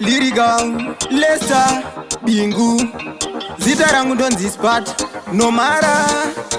Lyrical, Lester, Bingu. Zita rangu ndonzi Sparta, no mara,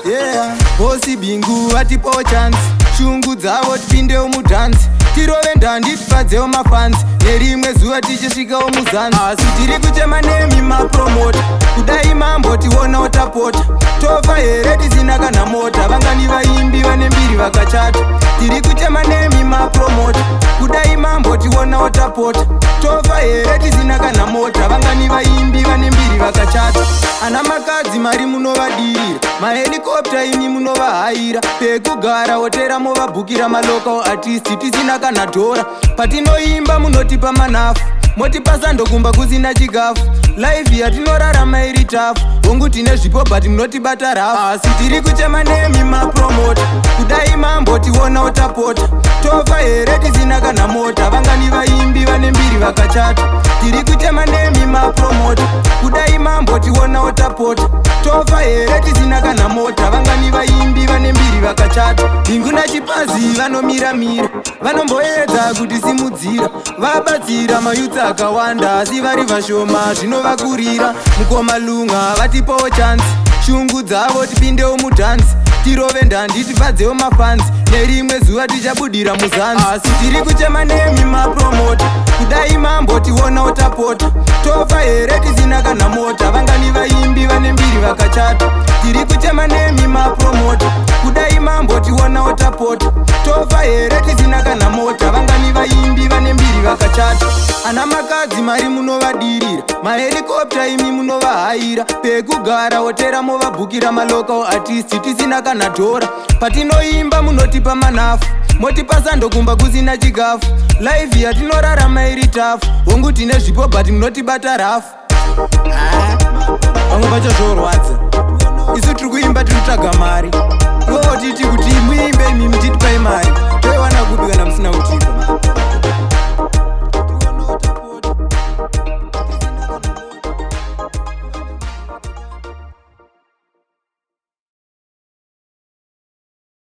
yeah. Bosi Bingu atipo chance, shungu dzavo tipinde umudance. Tirove ndandi tifadzewo mafans, nerimwe zuva tichisvikawo muzanzi. Asi tiri kuchema nemi mapromota, kudai mambo tiona otapota. Tofa here tisina kana mota, vangani vaimbi vane mbiri vakachata. Tiri kuchema nemi mapromota, kudai mambo tiona otapota. Tofa here tisina kana mota, vangani vaimbi vane mbiri vakachata. Ana makadzi mari munovadirira, mahelikopta imi munovahaira. Pekugara hotera movabhukira malocal artist tisina kana dhora. Patinoimba munotipa manafu, motipasa ndokumba kusina chikafu. Life yatinorarama iri tafu, hongu tine zvipo but munotibata rafu. Asi tiri kuchema nemi mapromota, kudai mambo tiona otapota. Tofa here tisina kana mota, vangani vaimbi vane mbiri vakachata. Tiri kuchema nemi mapromota, kudai mambo tiona otapota. Tofa here tisina kana mota, vangani vaimbi vane mbiri vakachata. Bingu nachipazi vanomiramira, vanomboedza kuti simudzira. Vabatsira mayutsa akawanda, asi vari vashoma zvinovakurira. Mukomalunga vatipowo chance, shungu dzavo tipindewo mudhansi. Tirove ndandi tifadzewo mafanzi, nerimwe zuva tichabudira muzanzi. Asi tiri kuchema nemi mapromota, kudai mambo tiona otapota. Tofa here tisina kana mota, vangani vaimbi vane mbiri vakachata. Tiri kuchema nemi mapromota, kudai mambo tiona otapota. Tofa here tisina kana mota, vangani vaimbi vane mbiri vakachata. Ana makadzi mari munovadirira, mahelikopta imi munovahaira. Pekugara hotera movabhukira malocal artist tisina kana dhora. Patinoimba munotipa manafu, motipasa ndokumba kusina chikafu. Life yatinorarama iri tafu, hongu tine zvipo but munotibata rafu. Vamwe vacho zvorwadza, isu tiri kuimba tinotsvaga mari, ivo titi kuti